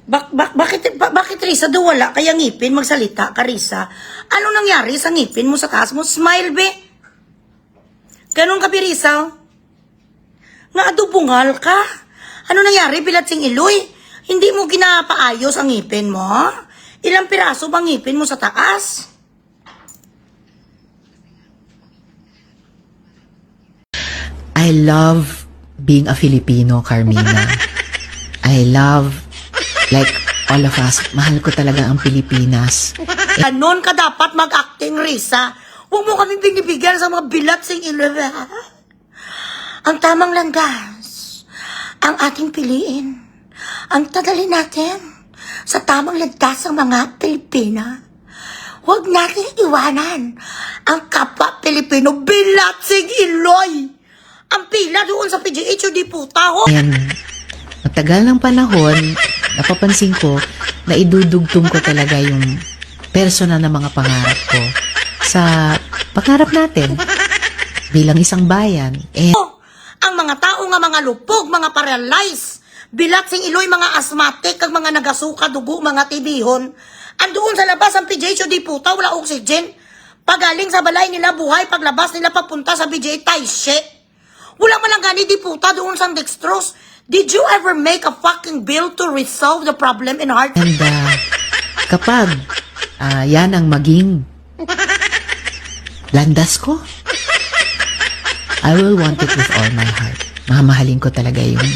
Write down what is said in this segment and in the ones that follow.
Bakit Risa daw wala kaya ngipin? Magsalita ka, Risa. Ano nangyari sa ngipin mo sa taas mo? Smile, be. Ganun ka, Risa. Nga adubungal ka. Ano nangyari, Bilat Sing Iloy? Hindi mo ginapaayos ang ngipin mo? Ilang piraso bang ngipin mo sa taas? I love being a Filipino, Carmina. I love, like, all of us, mahal ko talaga ang Pilipinas. Ganon ka dapat mag-acting, Risa. Huwag mo kami binibigyan sa mga Bilat Sing Iloy. Ang tamang landas, ang ating piliin. Ang tadali natin sa tamang landas ng mga Pilipina. Huwag natin iwanan ang kapwa Pilipino. Bilat Sing Iloy. Ang pila doon sa PGHOD puta ho. And matagal ng panahon, napapansin ko na idudugtong ko talaga yung personal na mga pangarap ko sa pangarap natin bilang isang bayan. Ang mga tao nga mga lupog, mga paralyzed, Bilat Sing Iloy, mga asthmatic, kag mga nagasuka, dugo, mga tibihon, andoon sa labas ang PGHOD puta, wala oxygen. Pagaling sa balay nila buhay, paglabas nila papunta sa BJ Taishe. Wala man lang gani di puta doon sa dextrose. Did you ever make a fucking bill to resolve the problem in heart? And kapag yan ang maging landas ko, I will want it with all my heart. Mamahalin ko talaga yung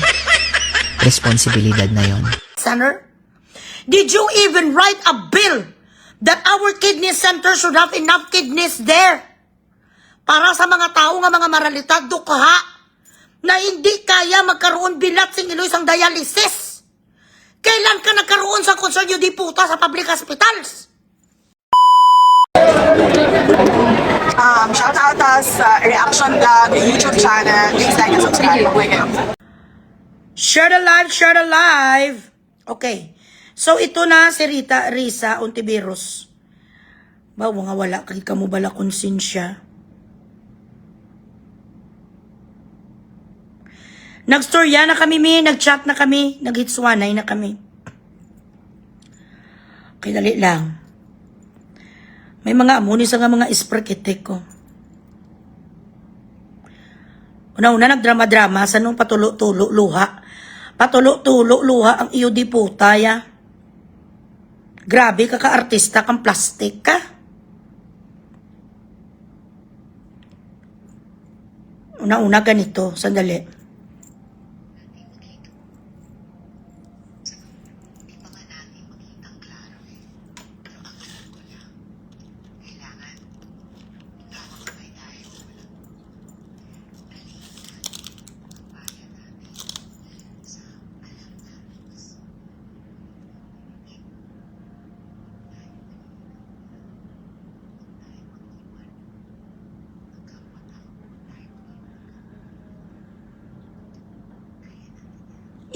responsibilidad na yon. Senator, did you even write a bill that our kidney center should have enough kidneys there para sa mga tao nga mga maralitad dukha na hindi kaya magkaroon Bilat Sing Iloy sang dialysis? Kailan ka nagkaroon sa concern di puta sa public hospitals? Shout out sa reaction vlog, YouTube channel, please like and subscribe. Share the live. Okay. So ito na si Risa Ontiveros. Ba nga wala kay kamo bala konsensya. Nagstorya na kami, nagchat na kami, naghitswanay na kami. Okay, dali lang. May mga amuni sa mga isprakitek ko. Una-una nagdrama-drama sa nung patulo-tulo luha. Patulo-tulo luha ang iyo di puta ya. Grabe ka ka-artista kang plastic ka. Una-una ganito, sandali.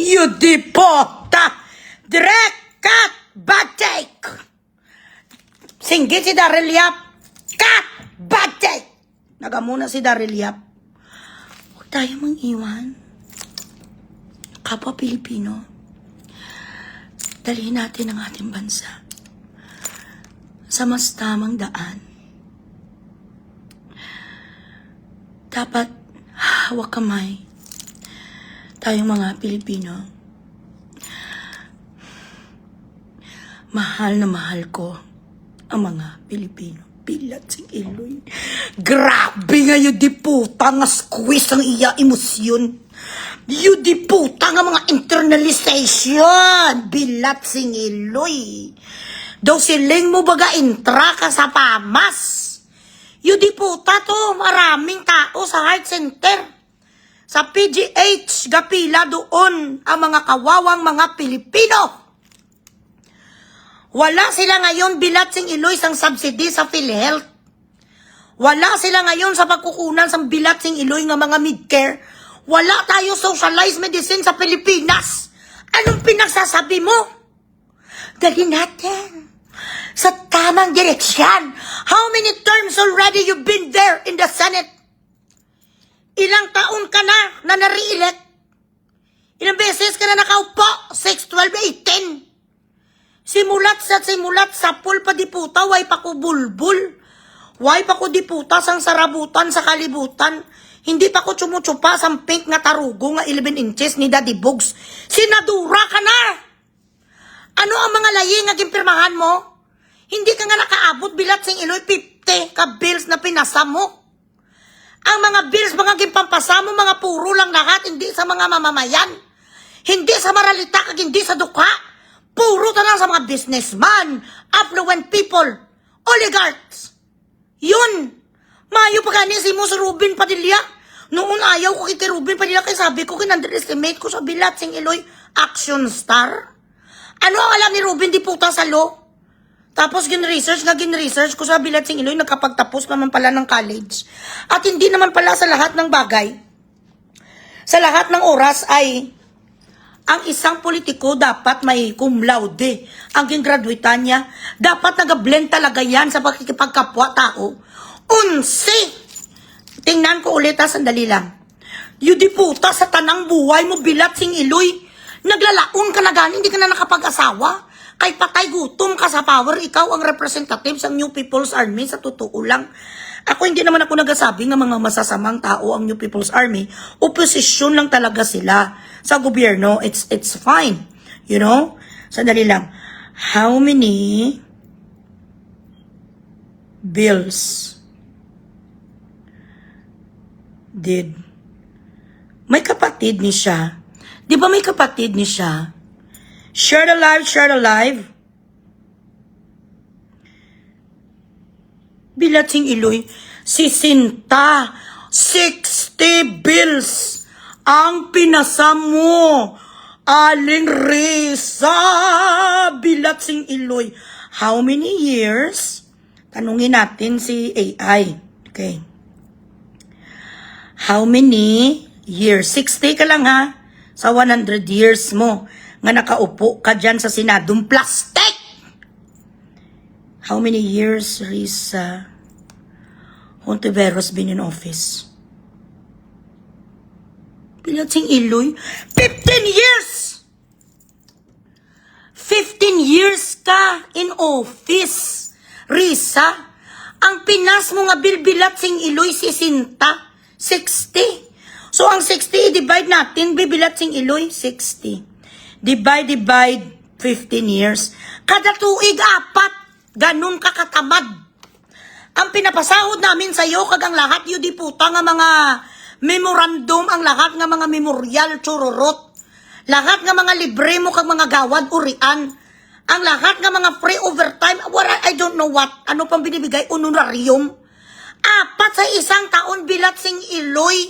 You depota! Direct cut! Bad take! Singgit si Daryl Yap! Cut! Bad take! Nagamuna si Daryl Yap. Huwag tayo mang-iwan. Kapwa Pilipino. Dalhin natin ang ating bansa sa mas tamang daan. Dapat hawak kamay tayong mga Pilipino. Mahal na mahal ko ang mga Pilipino. Bilat Sing Iloy. Grabe nga yun di puta nga squeeze ang iya emosyon. Yun di puta nga mga internalization. Bilat Sing Iloy. Daw siling mo baga intra ka sa pamas. Yun di puta to, maraming tao sa heart center. Sa PGH, gapila doon ang mga kawawang mga Pilipino. Wala sila ngayon Bilat Sing Iloy sang subsidy sa PhilHealth. Wala sila ngayon sa pagkukunan sa Bilat Sing Iloy nga mga mid-care. Wala tayo socialized medicine sa Pilipinas. Anong pinagsasabi mo? Dali natin sa tamang direksyan. How many terms already you've been there in the Senate? Ilang taon ka na na-re-elect? Ilang beses ka na nakaupo? 6, 12, 18? Simulat sa pool pa di puta, way pa ko bulbul. Way pa ko di puta sang sarabutan sa kalibutan. Hindi pa ko tsumutsupa sa pink nga tarugo nga 11 inches ni Daddy Bugs. Sinadura ka na! Ano ang mga laying nga gimpirmahan mo? Hindi ka nga nakaabot bilat sing iloy 50 ka bills na pinasa mo. Ang mga bills, mga gimpampasa mo, mga puro lang lahat, hindi sa mga mamamayan. Hindi sa maralita, kag hindi sa dukha. Puro tanang sa mga businessman, affluent people, oligarchs. Yun. Mayo pa gani si mo si Ruben Padilla. Noon ayaw ko kay Ruben Padilla kay sabi ko kin-underestimate ko sa bilat sing iloy action star. Ano ang alam ni Ruben di puta sa law? Tapos gin-research ko sa bilat sing iloy nagkapagtapos naman pala ng college. At hindi naman pala sa lahat ng bagay. Sa lahat ng oras ay ang isang politiko dapat may cum laude. Ang gingraduatean niya, dapat nag-blend talaga yan sa pagkikipagkapwa tao. Unsi! Tingnan ko ulit ha, sandali lang. Yudi puta sa tanang buhay mo bilat sing iloy. Naglalaon ka na gani, hindi ka na nakapag-asawa. Kay patay gutom ka sa power, ikaw ang representative sa New People's Army, sa totoo lang. Ako hindi naman ako nagsasabi ng mga masasamang tao ang New People's Army. Oposisyon lang talaga sila sa gobyerno. It's fine. You know? Sandali lang. How many bills did may kapatid ni siya? Di ba may kapatid ni siya? Share the live. Bilating iloy, si Sinta, 60 bills ang pinasa mo. Aling Risa, bilating iloy. How many years? Tanungin natin si AI. Okay. How many years? 60 ka lang ha? Sa 100 years mo nga nakaupo ka dyan sa Senadong plastic. How many years, Risa Hontiveros been in office? Pilating iloy? 15 years! 15 years ka in office, Risa. Ang pinas mo nga bilbilat sing iloy si Sinta, 60. So, ang 60, divide natin, bibilat sing iloy, 60. Divide 15 years. Kada tuig, 4. Ganun ka katamad. Ang pinapasahod namin sa'yo, kagang lahat, yun di puta nga mga memorandum, ang lahat nga mga memorial, chururot. Lahat nga mga libre mo kag mga gawad, urian. Ang lahat nga mga free overtime, I don't know what, ano pang binibigay, honorarium. 4 sa isang taon, bilat sing iloy.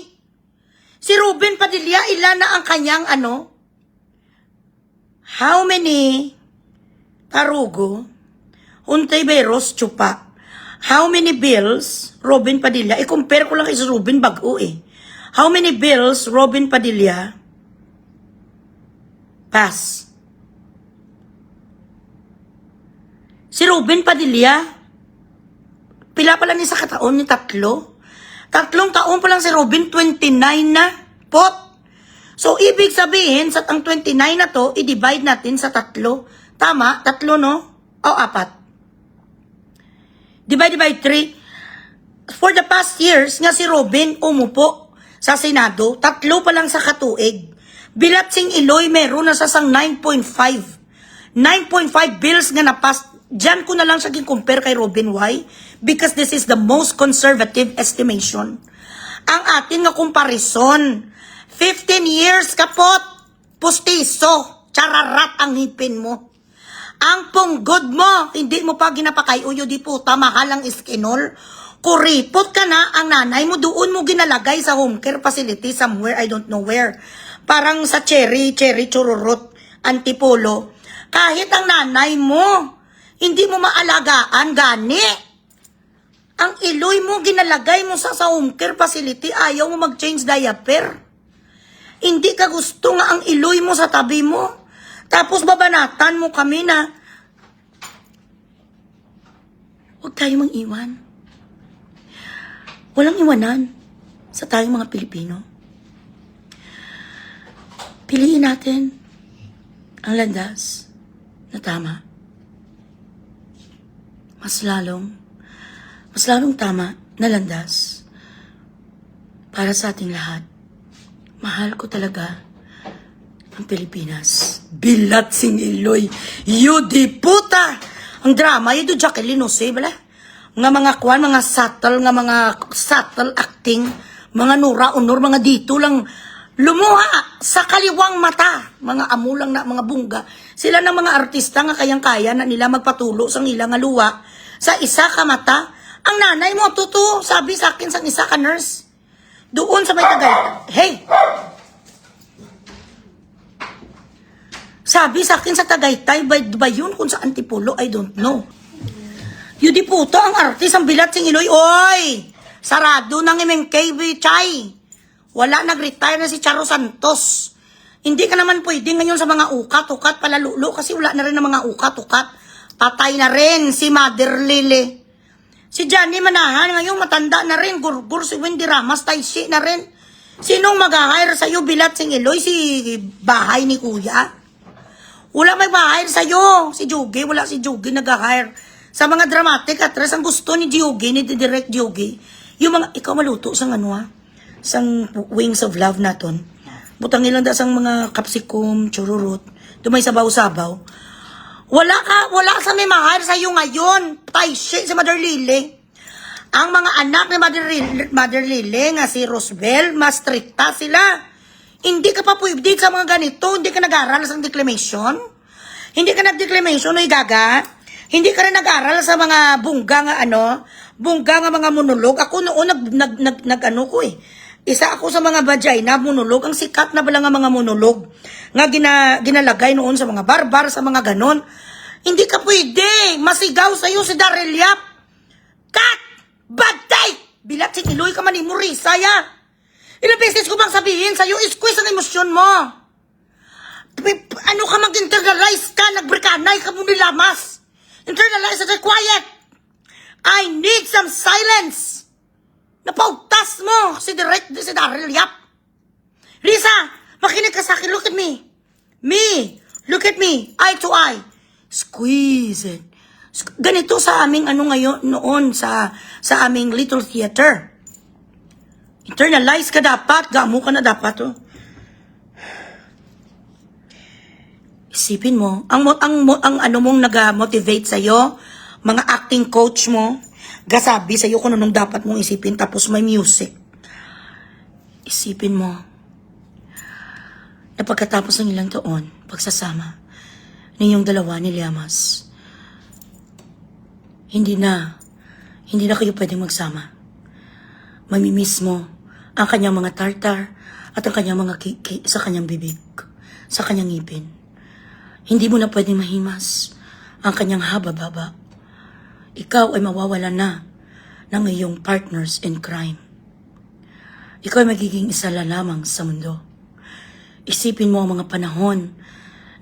Si Ruben Padilla, ilan na ang kanyang ano? How many tarugo? Hontiveros, tsupa. How many bills, Ruben Padilla? I-compare ko lang kay Ruben bago eh. How many bills, Ruben Padilla? Pass. Si Ruben Padilla, pila pala ni sa kataon ni 3? 3 taon pa lang si Ruben, 29 na. Pot. So, ibig sabihin, sa ang 29 na to, i-divide natin sa 3. Tama? 3, no? O 4. Divide by 3. For the past years, nga si Ruben umupo sa Senado, 3 pa lang sa katuig. Bilat sing iloy, meron na sa sang 9.5. 9.5 bills nga napas. Diyan ko na lang siya compare kay Ruben. Why? Because this is the most conservative estimation. Ang atin nga comparison, 15 years kapot, pustiso, chararat ang ngipin mo. Ang punggod mo, hindi mo pa ginapakay, uyo di puta, mahal ang iskinol. Kuripot ka na, ang nanay mo doon mo ginalagay sa home care facility somewhere, I don't know where. Parang sa cherry chururot, antipolo. Kahit ang nanay mo, hindi mo maalagaan, gani. Ang iloy mo, ginalagay mo sa home care facility, ayaw mo mag-change diaper. Hindi ka gusto nga ang iloy mo sa tabi mo. Tapos babanatan mo kami na, huwag tayo mang-iwan. Walang iwanan sa tayong mga Pilipino. Piliin natin ang landas na tama. mas lalong tama na landas para sa ating lahat. Mahal ko talaga ang Pilipinas. Bilat sing Iloy. Yudi puta! Ang drama, yun do Jacqueline Jose, bala? Nga mga kwan, mga subtle acting, mga nura, honor, mga dito lang, lumuha sa kaliwang mata, mga amulang na, mga bungga. Sila ng mga artista nga kayang-kaya na nila magpatulo sa ilang nga luwa sa isa ka mata. Ang nanay mo, tuto, sabi sa akin sa isa ka nurse. Doon sa may Tagaytay. Hey! Sabi sa akin sa Tagaytay, ba yun kung sa Antipolo? I don't know. Yudi puto, ang artist, ang bilat sing Iloy. Oy! Sarado ng MMK, Chay. Wala, nag-retire na si Charo Santos. Hindi ka naman pwede ngayon sa mga ukat-ukat palalulo kasi wala na rin ng mga ukat-ukat. Patay na rin si Mother Lily. Si Johnny Manahan, ngayon matanda na rin. Gurgur, si Wendy Ramas, Taishi na rin. Sinong mag-hire sa'yo, bilat sing Iloy? Si bahay ni Kuya? Wala may ma-hire sa'yo. Si Jogi, wala si Jogi nag-hire. Sa mga dramatic actress, ang gusto ni Jogi, ni Direct Jogi, yung mga, ikaw maluto sang ano ha? Sang Wings of Love naton. Butang ilang da sang mga capsicum, chururut, dumay sabaw-sabaw. Wala sa may ma-hire sa'yo ngayon. Taishi, si Mother Lily. Ang mga anak ni Mother Lily, nga si Rosbel, mas stricta sila. Hindi ka pa pwede sa mga ganito. Hindi ka nag-aral sa declamation. Hindi ka nag-declamation, ay gaga. Hindi ka rin nag-aral sa mga bungga nga mga monolog. Ako noon nag-ano ko eh. Isa ako sa mga vagina monolog. Ang sikat na bala nga mga monolog. Nga ginalagay noon sa mga barbar, sa mga ganon. Hindi ka pwede. Masigaw sa'yo si Daryl Yap. Cut! Bad take! Bilat si Iloy ka man ni Morisa ya. Ilang beses ko bang sabihin sa'yo, squeeze ang emosyon mo. Ano ka mag-internalize ka, nagbrikanay ka mo nilamas. Internalize at quiet. I need some silence. Napaugtas mo si Daryl Yap. Lisa, makinig ka sa akin. Look at me. Look at me. Eye to eye. Squeeze it. Ganito sa aming ngayon, noon sa aming little theater. Internalize ka dapat. Gamo ka na dapat. Oh. Isipin mo, ang ano mong nag-motivate sa'yo, mga acting coach mo, gasabi sa'yo kung anong dapat mong isipin, tapos may music. Isipin mo, na pagkatapos ng ilang taon, pagsasama, ninyong dalawa ni Llamas, hindi na kayo pwedeng magsama. Mamimiss mo ang kanyang mga tartar at ang kanyang mga kiki sa kanyang bibig, sa kanyang ngipin. Hindi mo na pwedeng mahimas ang kanyang haba-baba. Ikaw ay mawawalan na ng iyong partners in crime. Ikaw ay magiging isa lamang sa mundo. Isipin mo ang mga panahon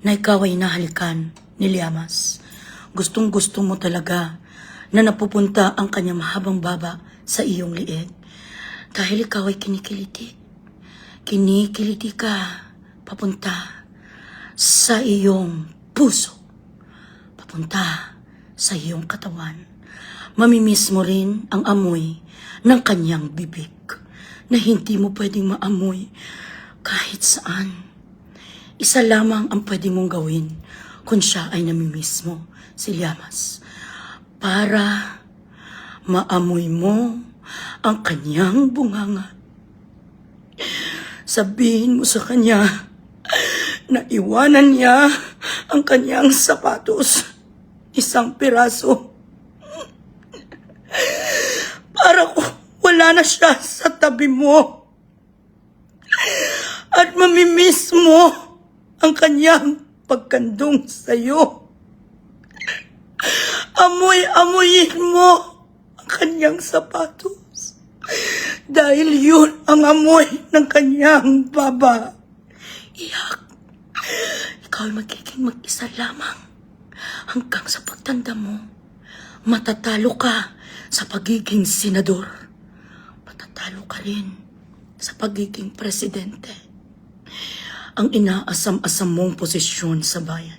na ikaw ay nahalikan ni Llamas. Gustong-gusto mo talaga na napupunta ang kanyang mahabang baba sa iyong liig. Dahil ikaw ay kinikiliti. Kinikiliti ka papunta sa iyong puso, papunta sa iyong katawan. Mamimiss mo rin ang amoy ng kanyang bibig na hindi mo pwedeng maamoy kahit saan. Isa lamang ang pwede mong gawin kung siya ay namimiss mo, si Llamas, para maamoy mo ang kanyang bunganga. Sabihin mo sa kanya na iwanan niya ang kanyang sapatos, isang piraso, para wala na siya sa tabi mo at mamimiss mo ang kanyang pagkandong sa'yo. Amoy-amoyin mo ang kanyang sapatos dahil yun ang amoy ng kanyang baba. Iyak. Ikaw ay magiging mag-isa lamang hanggang sa pagtanda mo. Matatalo ka sa pagiging senador. Matatalo ka rin sa pagiging presidente. Ang inaasam-asam mong posisyon sa bayan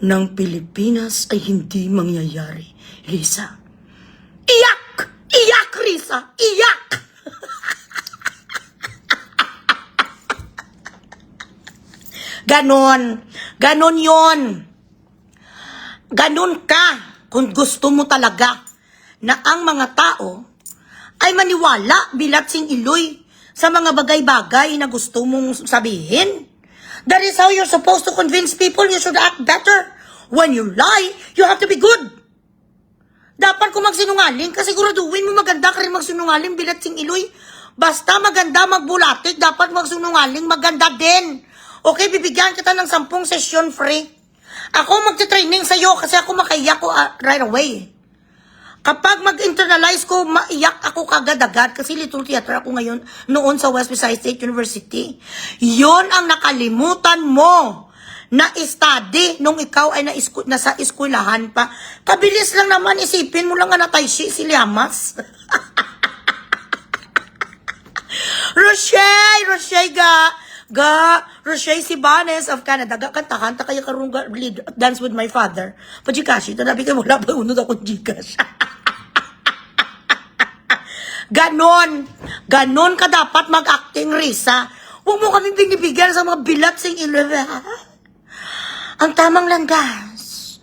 ng Pilipinas ay hindi mangyayari. Risa. Iyak! Iyak, Risa! Iyak! Ganon. Ganon yon. Ganon ka kung gusto mo talaga na ang mga tao ay maniwala bilatsing iloy sa mga bagay-bagay na gusto mong sabihin. That is how you're supposed to convince people you should act better. When you lie, you have to be good. Dapat kung magsinungaling, kasiguraduhin mo maganda ka rin magsinungaling bilatsing iloy. Basta maganda magbulatik, dapat magsinungaling maganda din. Okay, bibigyan kita ng 10 session free. Ako magte-training sa'yo kasi ako makaiyak ko right away. Kapag mag-internalize ko, maiyak ako kagad-agad kasi little theater ako ngayon noon sa West Visayas State University. Yon ang nakalimutan mo na study nung ikaw ay nasa eskwelahan pa. Kabilis lang naman, isipin mo lang nga natay si Liamas. Roche Roche Sibanes of Canada. Kanta kaya karong dance with my father. Pajikashi, tanabi kayo wala pa unod akong Gcash. Ganon ka dapat mag-acting, Risa. Huwag mo kami binibigyan sa mga bilatsing ilwe. Ang tamang landas,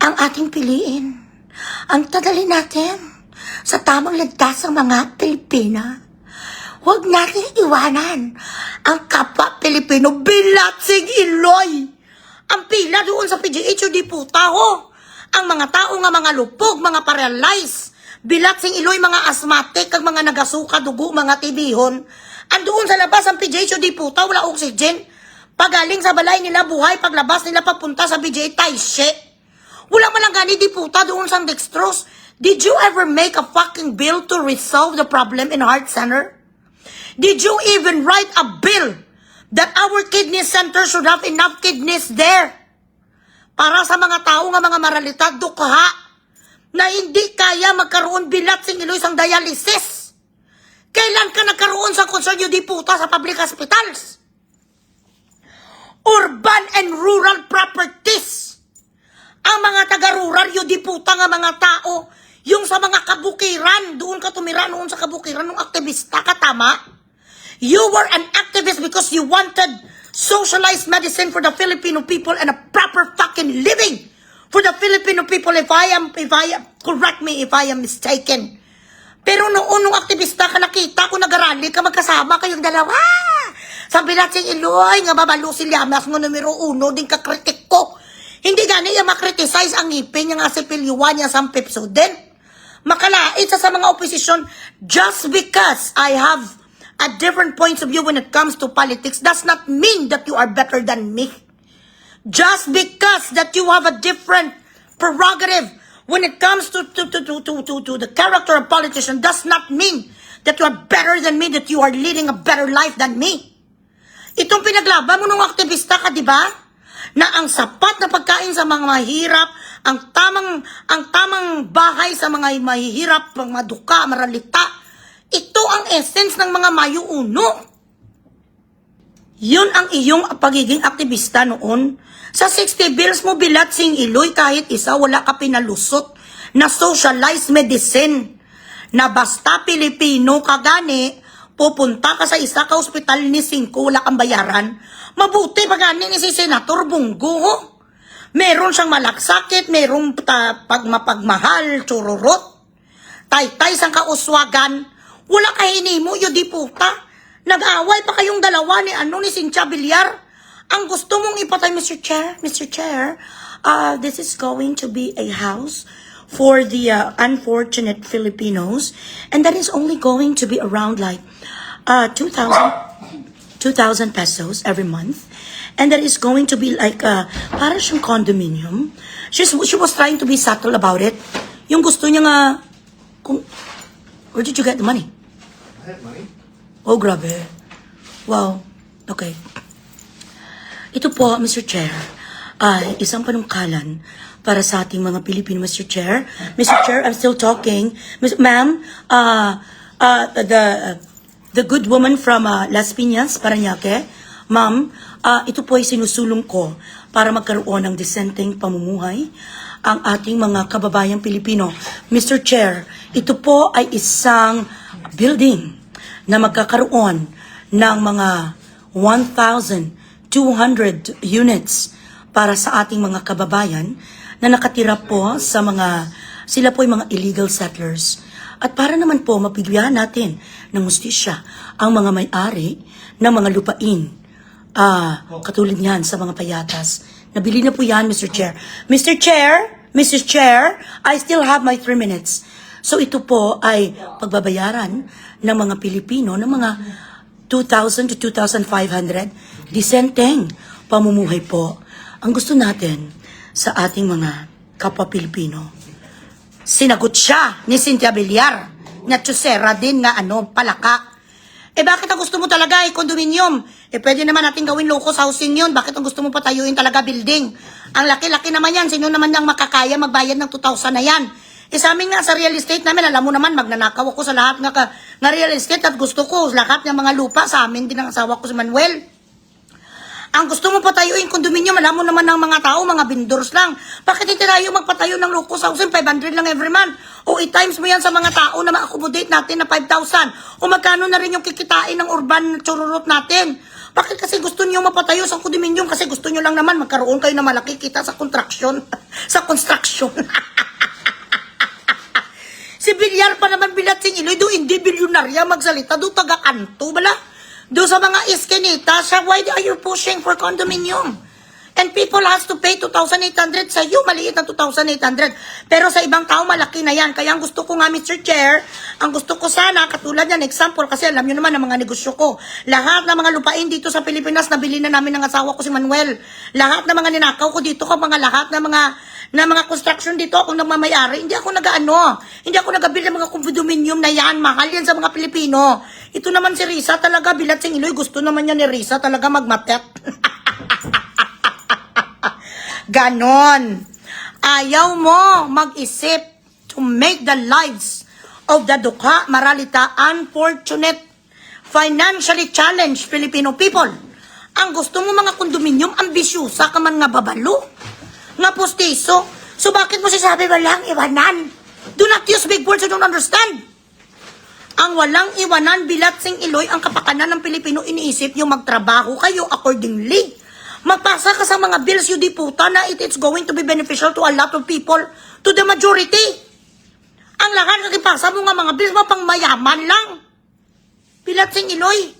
ang ating piliin. Ang tadali natin sa tamang landas ng mga Pilipina. Huwag natin iwanan ang kapwa Pilipino bilatsing iloy. Ang pila doon sa PGHOD puta ho. Ang mga tao nga mga lupog, mga paralyzed, bilatsing iloy, mga asthmatic, kag mga nagasuka dugo, mga tibihon. Andoon sa labas ang PGHOD puta, wala oxygen. Pagaling sa balay nila buhay, paglabas nila papunta sa PGH tayshe. Wala malang gani di puta doon sa dextrose. Did you ever make a fucking bill to resolve the problem in Heart Center? Did you even write a bill that our kidney center should have enough kidneys there? Para sa mga tao nga mga maralita, dukha, na hindi kaya magkaroon bilatsing iloy sang dialysis. Kailan ka nagkaroon sa concern yung di puta sa public hospitals? Urban and rural properties. Ang mga taga-rural yung di puta nga mga tao, yung sa mga kabukiran, doon ka tumira noon sa kabukiran, nung aktivista ka, tama? You were an activist because you wanted socialized medicine for the Filipino people and a proper fucking living for the Filipino people, correct me if I am mistaken. Pero noon nung aktivista ka, nakita ko nag-arali ka, magkasama kayong dalawa. Sabi natin, iloy, nga babalo si Llamas nga numero 1, din kakritik ko. Hindi gani yung makriticize ang ngipin niya nga si Pilyuan niya sa Pipso din. Makalait sa mga oposisyon, just because I have a different points of view when it comes to politics does not mean that you are better than me. Just because that you have a different prerogative when it comes to the character of politician does not mean that you are better than me, that you are leading a better life than me. Itong pinaglaban mo nung aktivista ka, di ba? Na ang sapat na pagkain sa mga mahirap, ang tamang bahay sa mga mahihirap, mga duka, maralita. Ito ang essence ng mga Mayo 1. Yun ang iyong pagiging aktivista noon. Sa 60 bills mo bilatsing iloy, kahit isa wala ka pinalusot na socialized medicine. Na basta Pilipino ka gani, pupunta ka sa isa ka ospital ni 5, wala kang bayaran. Mabuti pa gani ni si Senator Bungo. Meron siyang malaksakit, meron pagmapagmahal, chururot. Tay-tay sang kauswagan. Wala kahini mo, yun di puta. Nag-away pa kayong dalawa ni Cynthia Villar. Ang gusto mong ipatay, Mr. Chair, this is going to be a house for the unfortunate Filipinos. And that is only going to be around like 2,000 pesos every month. And that is going to be like para siyang condominium. She was trying to be subtle about it. Yung gusto niya nga, where did you get the money? I have money. Oh, grabe. Wow. Okay. Ito po, Mr. Chair, ay isang panungkalan para sa ating mga Pilipino, Mr. Chair. Mr. Chair, I'm still talking. Ma'am, the good woman from Las Piñas, Parañaque, ma'am, ito po ay sinusulong ko para magkaroon ng disenteng pamumuhay ang ating mga kababayang Pilipino. Mr. Chair, ito po ay isang building na magkakaroon ng mga 1,200 units para sa ating mga kababayan na nakatira po sa sila po ay mga illegal settlers. At para naman po mapigyan natin ng hustisya ang mga may-ari ng mga lupain, katulad niyan sa mga payatas. Nabili na po yan, Mr. Chair. Mr. Chair, I still have my 3 minutes. So ito po ay pagbabayaran ng mga Pilipino ng mga 2,000 to 2,500 disenteng pamumuhay po. Ang gusto natin sa ating mga kapwa Pilipino. Sinagot siya ni Cynthia Villar na tsusera din na palaka. Bakit ang gusto mo talaga condominium? Pwede naman natin gawin locus housing yun. Bakit ang gusto mo patayuin talaga building? Ang laki-laki naman yan. Sino naman nang makakaya magbayad ng 2,000 na yan? Sa amin nga sa real estate namin, alam mo naman, magnanakaw ako sa lahat nga real estate at gusto ko lahat ng mga lupa sa amin din ang asawa ko si Manuel. Ang gusto mo patayuin condominium, alam mo naman ng mga tao, mga vendors lang. Bakit hindi tayo magpatayo ng locus housing? 500 lang every month. O i-times mo yan sa mga tao na ma-accommodate natin na 5,000. O magkano na rin yung kikitain ng urban chururot natin? Bakit kasi gusto niyo mapatayo sa condominium? Kasi gusto niyo lang naman magkaroon kayo na malaki kita sa construction. sa construction. Si Villar pa naman bilat sing Iloy, do hindi bilyonarya magsalita, do taga-kanto, bala? Do sa mga iskinita, siya, why are you pushing for condominium? And people has to pay 2,800 sa iyo, maliit na 2,800. Pero sa ibang tao, malaki na yan. Kaya ang gusto ko nga, Mr. Chair, ang gusto ko sana, katulad yan, example, kasi alam nyo naman ang mga negosyo ko. Lahat ng mga lupain dito sa Pilipinas, nabili na namin ng asawa ko si Manuel. Lahat ng mga ninakaw ko dito, lahat ng mga construction dito, akong nagmamayari. Hindi ako hindi ako nag-build ng mga condominium na yan. Mahal yan sa mga Pilipino. Ito naman si Risa talaga, bilat sing Iloy. Gusto naman niya ni Risa talaga magmatet. Ganon. Ayaw mo mag-isip to make the lives of the dukha, maralita, unfortunate, financially challenged Filipino people. Ang gusto mo mga kondominium, ambisyosa ka man nga babalo, nga postiso. So bakit mo sasabi walang iwanan? Do not use big words you don't understand. Ang walang iwanan, bilat sing Iloy, ang kapakanan ng Pilipino, iniisip yung magtrabaho kayo accordingly. Magpasa ka sa mga bills, you di puta, na it's going to be beneficial to a lot of people, to the majority. Ang lahat ng ipasa mo nga mga bills mo, pang mayaman lang. Bilat sing Iloy.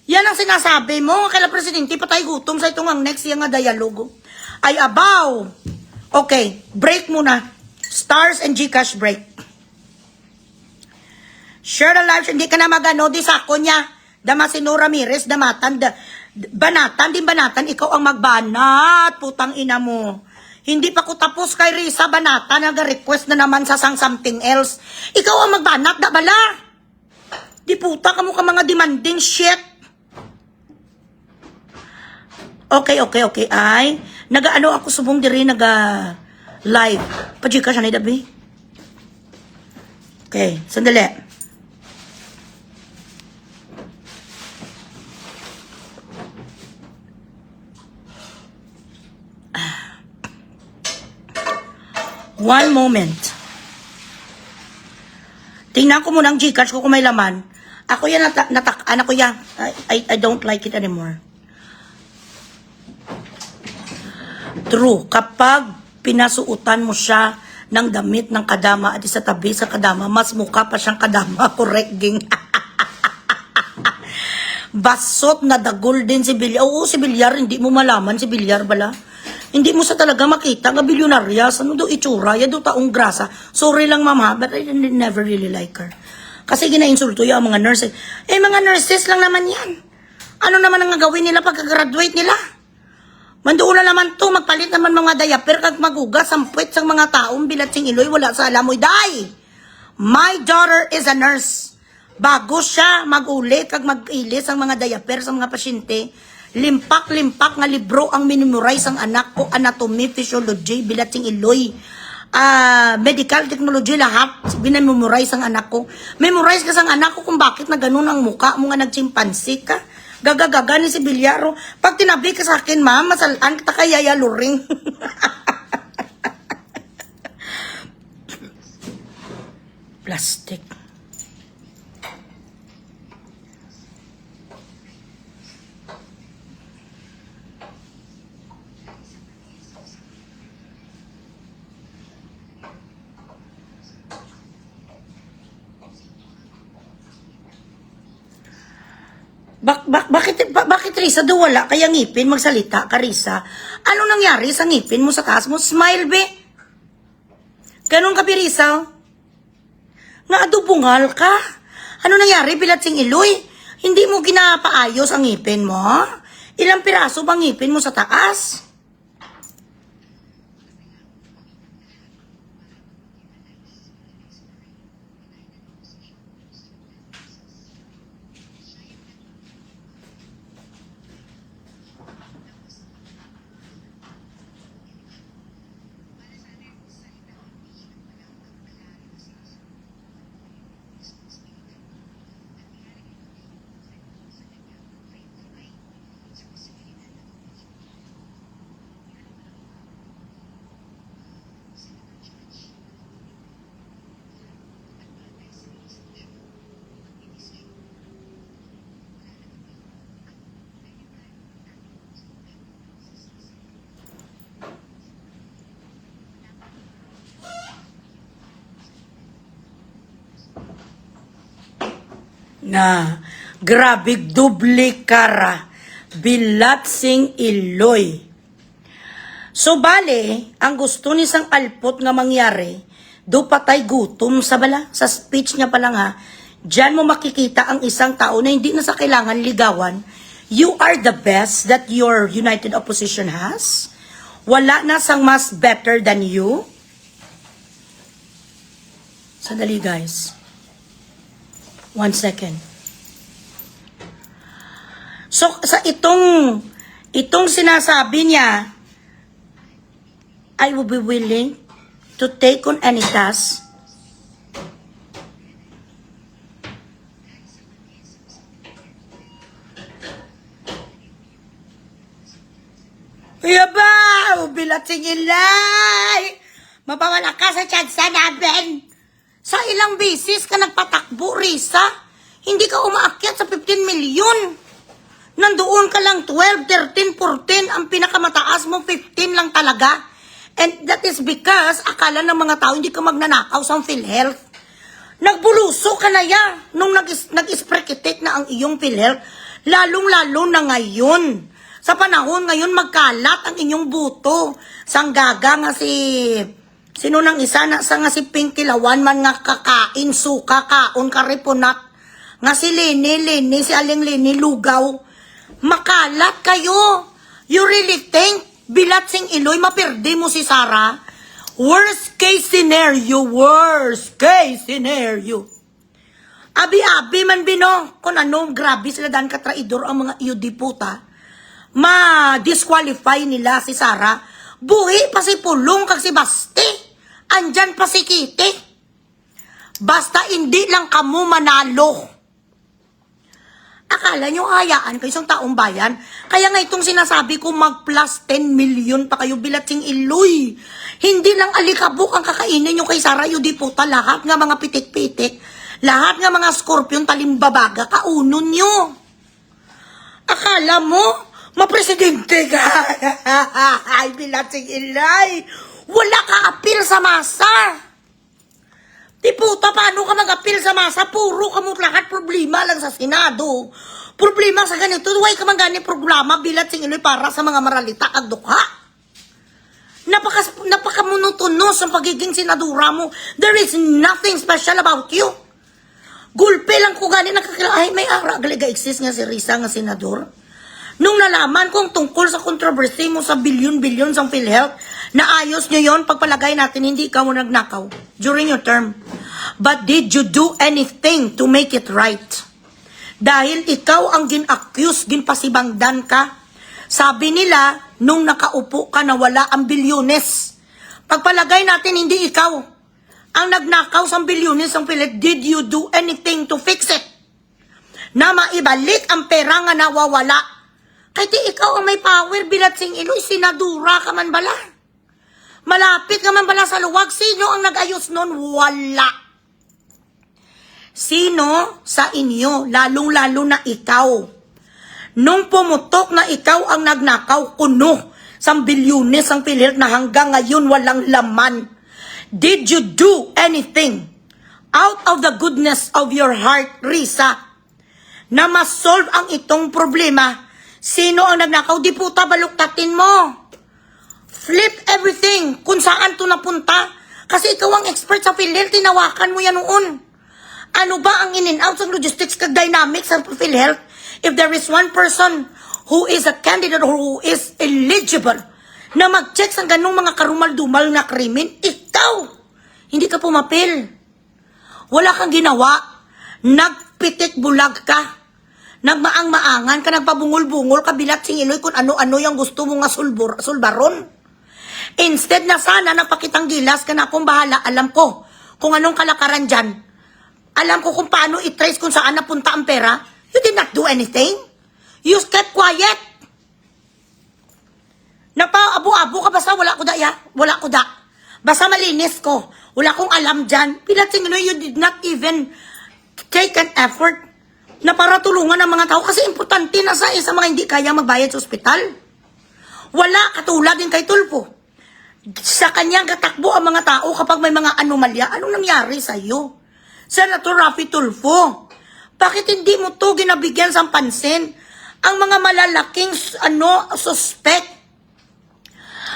Yan ang sinasabi mo, kaila presidente, patay gutom sa itong ang next yung nga dialogo. Ay abaw. Okay, break muna. Stars and Gcash break. Share the live, hindi ka na magano, di sako niya. Damasino Ramirez, banatan, ikaw ang magbanat, putang ina mo. Hindi pa ko tapos kay Risa Banatan, nag-request na naman sa something else. Ikaw ang magbanat, da bala? Di puta ka mo ka mga demanding shit. Okay. Ay, nag-ano ako subong diri, nag-live. Pajika siya na idabi. Okay, sandali. One moment. Tingnan ko muna ang Gcash ko kung may laman. Ako yan, anak ko yan. I don't like it anymore. True, kapag pinasuutan mo siya ng damit ng kadama at isa tabi sa kadama, mas mukha pa siyang kadama. Correct, ging. Basot na dagol din si Villar. Oo, si Villar, hindi mo malaman si Villar bala. Hindi mo sa talaga makita nga bilyonarya. Ano do itsura? Ya do taong grasa. Sorry lang mama, but I never really like her. Kasi ginainsulto yung mga nurses. Mga nurses lang naman yan. Ano naman ang gagawin nila pagka-graduate nila? Mandoon na naman to, magpalit naman mga diaper kag magugas, sampwet sang mga taong bilat sing Iloy, wala sa alamoy. Die! My daughter is a nurse. Bago siya mag-ulit kag mag-ilis ang mga diaper sa mga pasyente, limpak nga libro ang minimorize ang anak ko, anatomy, physiology, bilat sing Iloy, medical technology, lahat binamemorize ang anak ko. Memorize ka sang anak ko kung bakit na ganun ang mukha mo nga nagchimpansi ka. Gagagaga ni si Bilyaro. Pag tinabi ka sa akin, ma'am, masalaan kita kaya yaluring. Plastic. Bakit Risa daw wala kaya ngipin magsalita ka Risa? Ano nangyari sa ngipin mo sa taas mo? Smile be. Ganon ka Risa? Nga adubungal ka. Ano nangyari Bilatsing Iloy? Hindi mo ginapaayos ang ngipin mo? Ilang piraso bang ngipin mo sa taas? Na grabe doble kara Bilatsing Iloy. So bale, ang gusto ni sang alpot nga mangyari, do patay gutom sa bala, sa speech niya pa lang ha, diyan mo makikita ang isang tao na hindi na sa kailangan ligawan. You are the best that your united opposition has. Wala na sang mas better than you. Sandali guys. 1 second. So, sa itong sinasabi niya, I will be willing to take on any task. Yaba! Bilatsing Iloy! Mapawala ka sa tsansa namin! Sa ilang beses ka nagpatakbo, Risa? Hindi ka umaakyat sa 15 milyon. Nandoon ka lang 12, 13, 14. Ang pinakamataas mo, 15 lang talaga. And that is because akala ng mga tao hindi ka magnanakaw sa PhilHealth. Nagbuluso ka na yan nung nag-isprekitik na ang iyong PhilHealth. Lalong-lalo na ngayon. Sa panahon ngayon, magkalat ang inyong buto. Sanggaga nga sino nang isa na sa nga si Pinky Lawan man nga kakain, suka, kaon, kariponak. Nga si Leni, si Aling Leni, lugaw. Makalat kayo. You really think Bilatsing Iloy mapirdi mo si Sara? Worst case scenario. Abi-abi man bino. Kung ano, grabe sila dan katraidor ang mga iudiputa. Ma-disqualify nila si Sara. Buhi pa si Pulong kag si Basti. Andyan pa si Kitty. Basta hindi lang kamo manalo. Akala nyo hayaan kayo isang taong bayan? Kaya nga itong sinasabi ko mag plus 10 million pa kayo Bilatsing Iloy. Hindi lang alikabok ang kakainin nyo kay Sara Yudiputa. Lahat nga mga pitik-pitik. Lahat nga mga scorpion talimbabaga. Kaunon nyo. Akala mo mapresidente ka. Ay Bilatsing Iloy. Wala ka apil sa masa. Di puta, paano ka mag-apil sa masa? Puro ka mo lahat problema lang sa Senado. Problema sa ganito. Huwag ka magani programa Bilatsing Iloy para sa mga maralita at dukha. Napaka-monotonos ang pagiging senadura mo. There is nothing special about you. Gulpe lang ko gani nakakila. Ay, may ara. Galiga exist nga si Risa nga senador. Nung nalaman kong tungkol sa controversy mo sa bilyon-bilyon sa PhilHealth, naayos nyo yon pagpalagay natin hindi ikaw mo nagnakaw during your term. But did you do anything to make it right? Dahil ikaw ang gin-accuse, ginpasibangdan ka. Sabi nila, nung nakaupo ka na wala ang bilyones. Pagpalagay natin hindi ikaw ang nagnakaw sa bilyones ng PhilHealth. Did you do anything to fix it? na maibalik ang pera nga nawawala. Kaya di ikaw ang may power, Bilatsing Iloy, sinadura ka man bala. Malapit ka man bala sa luwag. Sino ang nag-ayos nun? Wala. Sino sa inyo, lalong-lalo na ikaw? Nung pumutok na ikaw ang nagnakaw, kuno, sang bilyones ang pilit na hanggang ngayon walang laman. Did you do anything out of the goodness of your heart, Risa, na ma-solve ang itong problema? Sino ang nagnakaw? Di puta, baluktatin mo. Flip everything kung saan to napunta. Kasi ikaw ang expert sa PhilHealth, tinawakan mo yan noon. Ano ba ang in-and-out sa logistics kag dynamics sa PhilHealth? If there is one person who is a candidate or who is eligible na mag-check sa ganung mga karumal-dumal na krimen, ikaw, hindi ka pumapil. Wala kang ginawa. Nagpitik bulag ka. Nagmaang-maangan ka, nagpabungol-bungol ka, Bilatsing Iloy, kung ano-ano yung gusto mong sulbaron. Instead na sana napakitang gilas ka na, akong bahala, alam ko kung anong kalakaran dyan. Alam ko kung paano i-trace kung saan napunta ang pera. You did not do anything. You kept quiet. Nagpa-abo-abo ka, basta wala ko da, ya. Wala ko da. Basta malinis ko. Wala kong alam dyan. Bilatsing Iloy, you did not even take an effort na para tulungan ang mga tao. Kasi importante na sa mga hindi kaya magbayad sa ospital. Wala, katulad din kay Tulfo. Sa kanyang katakbo ang mga tao kapag may mga anomalya. Anong nangyari sa'yo? Senator Raffy Tulfo, bakit hindi mo to ginabigyan sa pansin? Ang mga malalaking suspect.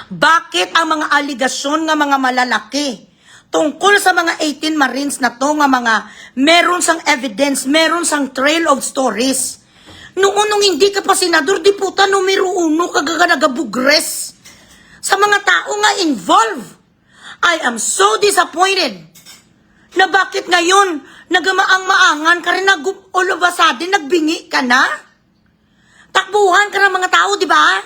Bakit ang mga aligasyon ng mga malalaki tungkol sa mga 18 Marines na to nga mga meron sang evidence, meron sang trail of stories? Noon nung hindi ka pa senador, di puta, numero 1 kagaganagabugres sa mga tao nga involved. I am so disappointed na bakit ngayon nagamaang-maangan ka rin, all of a sudden nagbingi ka na. Takbuhan ka ng mga tao, di ba?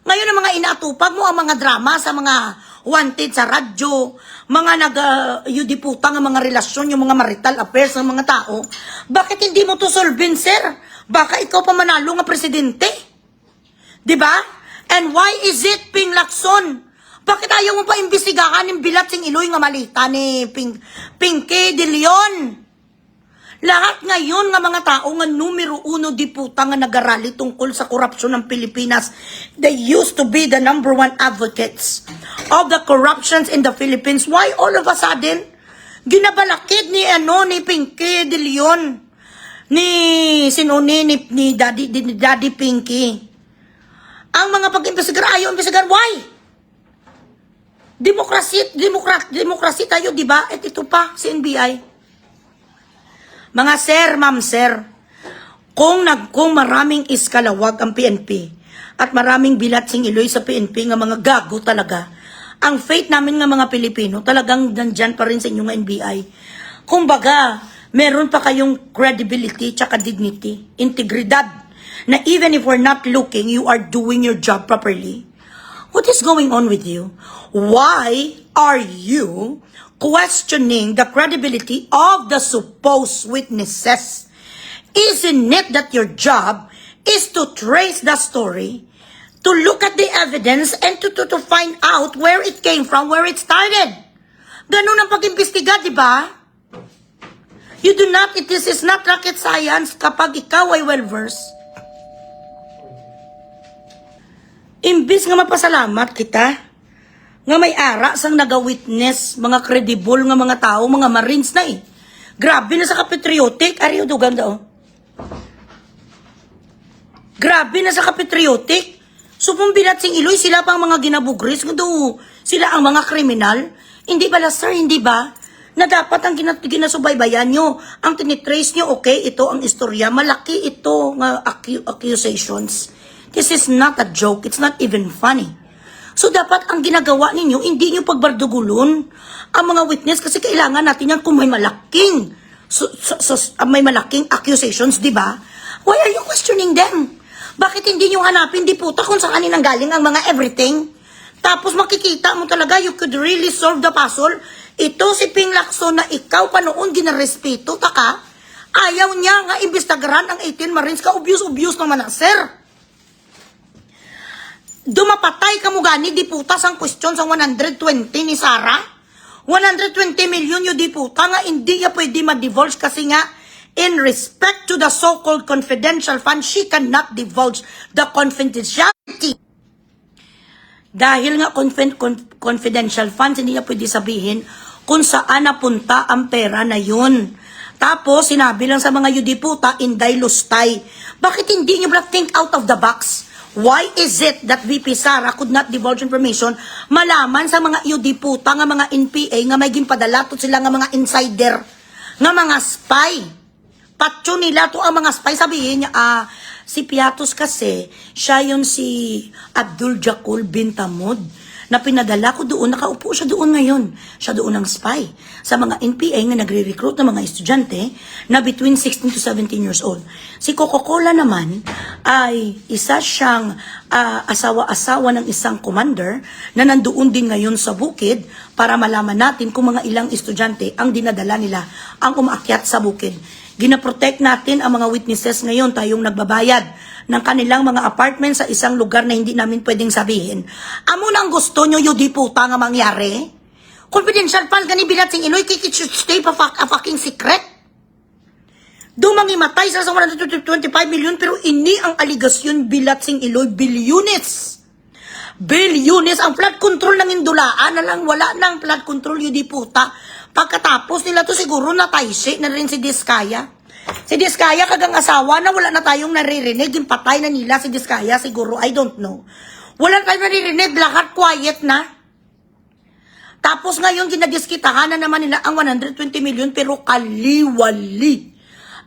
Ngayon ang mga inaatupag mo ang mga drama sa mga wanted sa radyo, mga yudiputang ang mga relasyon, yung mga marital affairs ng mga tao. Bakit hindi mo to solvin, sir? Baka ikaw pa manalo nga presidente. Di ba? And why is it, Ping Lacson? Bakit ayaw mo pa imbestigahan ng Bilatsing Iloy nga malita ni Pinky de Leon? Lahat ngayon nga mga tao nga numero 1 diputa nga nagarali tungkol sa korupsyon ng Pilipinas. They used to be the number 1 advocates of the corruptions in the Philippines. Why all of a sudden ginabalakid ni Pinky de Leon, ni Daddy Pinky? Ang mga pag-imbestigar, ayaw imbestigar. Why? Demokrasi tayo, di ba? At ito pa, si NBI. Mga sir, ma'am, sir, kung maraming iskalawag ang PNP at maraming Bilatsing Iloy sa PNP nga mga gago talaga, ang faith namin nga mga Pilipino talagang nandyan pa rin sa inyong NBI. Kumbaga, meron pa kayong credibility tsaka dignity, integridad, na even if we're not looking, you are doing your job properly. What is going on with you? Why are you questioning the credibility of the supposed witnesses? Isn't it that your job is to trace the story, to look at the evidence, and to find out where it came from, where it started? Ganun ang pag-imbestiga, di ba? This is not rocket science kapag ikaw ay well-versed. Imbis nga mapasalamat kita, nga may ara sang naga-witness, mga credible nga mga tao, mga Marines na eh. Grabe na sa kapatriotic, ariyo dugan daw. Grabe na sa kapatriotic. So kung Bilatsing Iloy, sila pang mga ginabugris, nga daw, sila ang mga kriminal. Hindi ba, sir, hindi ba? Na dapat ang ginasubaybayan nyo, ang tinitrace nyo, okay, ito ang istorya, malaki ito nga accusations. This is not a joke. It's not even funny. So, dapat ang ginagawa ninyo, hindi nyo pagbardugulon ang mga witness kasi kailangan natin yan kung may malaking accusations, di ba? Why are you questioning them? Bakit hindi nyo hanapin, di puta, kung saan nanggaling ang mga everything? Tapos makikita mo talaga, you could really solve the puzzle. Ito si Ping Lacson na ikaw pa noon ginarespeto, taka, Ayaw niya nga imbestigaran ang 18 Marines ka obvious naman na, sir. Dumapatay ka mo gani, di puta sang question sa 120 ni Sara. 120 million yung di puta nga hindi niya pwede ma-divulge kasi nga in respect to the so-called confidential fund, she cannot divulge the confidentiality. Dahil nga confidential funds, hindi niya pwede sabihin kung saan napunta ang pera na yun. Tapos, sinabi lang sa mga yudiputa, inday lustay. Bakit hindi niyo ba think out of the box? Why is it that VP Sara could not divulge information malaman sa mga yudiputa nga mga NPA nga may ginpadala to sila nga mga insider, nga mga spy? Patyo nila to ang mga spy. Sabihin niya, si Piatos kasi, siya yun si Abdul Jakul bin Tamud na pinadala ko doon, nakaupo siya doon ngayon. Siya doon ang spy sa mga NPA na nagre-recruit ng mga estudyante na between 16 to 17 years old. Si Coca-Cola naman ay isa siyang asawa-asawa ng isang commander na nandoon din ngayon sa bukid para malaman natin kung mga ilang estudyante ang dinadala nila ang umaakyat sa bukid. Ginaprotect natin ang mga witnesses ngayon, tayong nagbabayad ng kanilang mga apartment sa isang lugar na hindi namin pwedeng sabihin. Amo nang gusto nyo yung di puta nga mangyari? Confidential fund gani bilat sing Iloy, kikit should stay a fucking secret? Dumangimatay sa 125 million pero ini ang aligasyon bilat sing Iloy, bilyones. Bilyones ang flood control ng indulaan na lang, wala nang flood control yung di puta. Pagkatapos nila to siguro nataysi na rin si Diskaya. Si Diskaya kagang asawa na wala na tayong naririnig. Yung patay na nila si Diskaya siguro, I don't know. Wala tayong naririnig, lahat quiet na. Tapos ngayon ginadiskitahan na naman nila ang 120 million pero kaliwali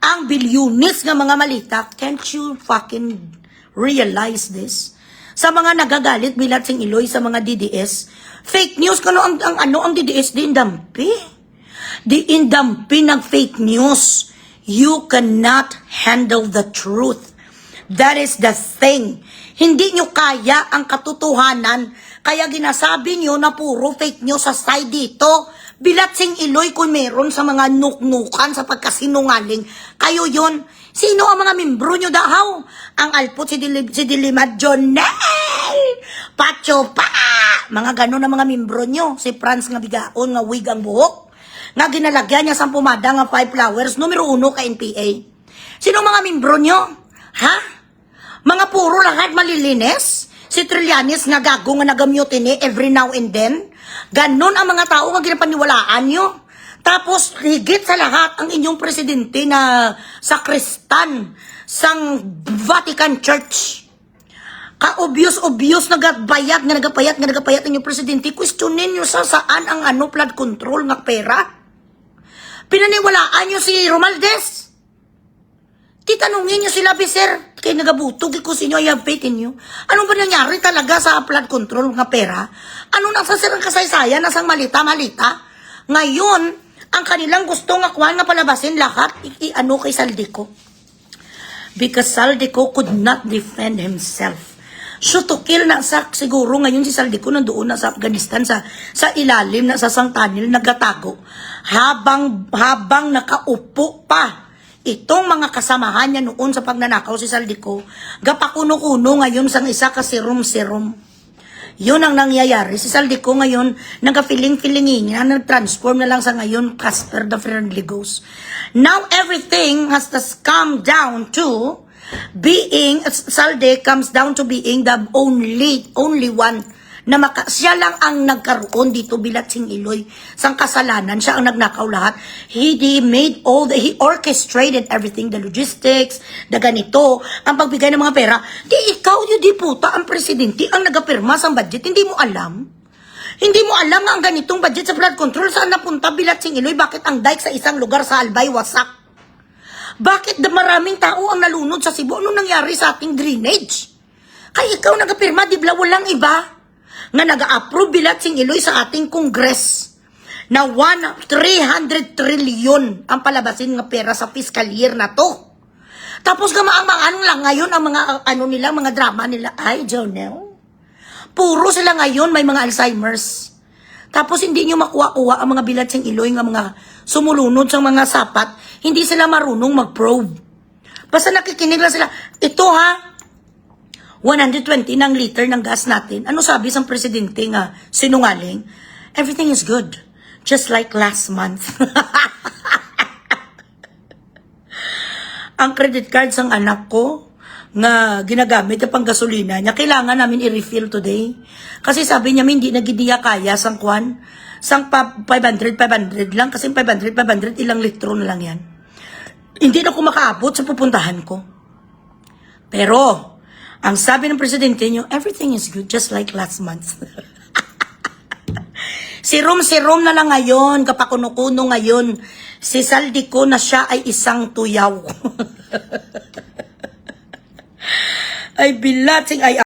ang bilyones ng mga malita. Can't you fucking realize this? Sa mga nagagalit bilat sing Iloy sa mga DDS, fake news kano ang DDS din dampi. Di indampi ng fake news. You cannot handle the truth. That is the thing. Hindi nyo kaya ang katotohanan. Kaya ginasabi nyo na puro fake news sa side dito. Bilat sing Iloy kung meron sa mga nuknukan sa pagkasinungaling. Kayo yon. Sino ang mga membro nyo dahaw? Ang alpot si Dilimad Jonel. Pacho pa. Mga ganon na mga membro nyo. Si Franz nga bigaon nga wig ang buhok. Nga ginalagyan niya sa pumada nga 5 flowers, numero 1 ka NPA. Sino mga membro nyo? Ha? Mga puro lahat malilinis? Si Trillanes nga gago nga nagamute ni every now and then? Ganon ang mga tao nga ginapaniwalaan nyo? Tapos, higit sa lahat, ang inyong presidente na sakristan sang Vatican Church. Ka-obvious nagapayat inyong presidente. Questionin nyo saan ang flood control nga pera. Pinaniwalaan nyo si Romualdez. Titanungin nyo sila, sir, kay nagabutog ko sa inyo, I have faith in you. Ano ba nangyari talaga sa flood control nga pera? Ano nasa sir ang kasaysayan, nasang malita? Ngayon, ang kanilang gusto nga kuhan nga palabasin lahat, kay Saldico. Because Saldico could not defend himself. Shoot to kill na siguro ngayon si Saldico nandoon na sa Afghanistan sa ilalim na sa Sangtanil nagatago habang nakaupo pa itong mga kasamahan niya noon sa pagnanakaw si Saldico gapakuno-kuno ngayon sang isa ka serum. Yun ang nangyayari. Si Saldico ngayon nagka-feeling-feelingin niya, nag-transform na lang sa ngayon Casper the Friendly Ghost. Now everything has to come down to Salde comes down to being the only one na siya lang ang nagkaroon dito bilat sing Iloy sang kasalanan, siya ang nagnakaw lahat. He orchestrated everything, the logistics, the ganito, ang pagbigay ng mga pera. Ikaw yung diputa, ang presidente, ang nagapirma sa budget, hindi mo alam nga ang ganitong budget sa flood control saan napunta bilat sing Iloy, bakit ang dike sa isang lugar sa Albay wasak? Bakit maraming tao ang nalunod sa Cebu? Ano nangyari sa ating drainage? Kaya ikaw nagapirma, di ba walang iba nga nag-approve bilat sing Iloy sa ating Congress na 300 trillion ang palabasin nga pera sa fiscal year na to. Tapos gamaang lang ngayon ang mga mga drama nila. Ay, Jonel. Puro sila ngayon may mga Alzheimer's. Tapos hindi nyo makuha-kuha ang mga bilatsing iloy nga mga sumulunod sa mga sapat, hindi sila marunong mag-probe. Basta nakikinig lang sila. Ito ha, 120 ng liter ng gas natin. Ano sabi sa presidente nga sinungaling? Everything is good. Just like last month. Ang credit card ng anak ko nga ginagamit na pang gasolina niya, kailangan namin i-refill today. Kasi sabi niya, hindi nagidiya kaya sang kwan. Sang 500 lang. Kasi 500 ilang litro na lang yan. Hindi na ako makaabot sa pupuntahan ko. Pero, ang sabi ng presidente niyo, everything is good just like last month. Si Rom na lang ngayon, kapakuno-kuno ngayon. Si Saldi ko na siya ay isang tuyaw. Ay bilatsing ay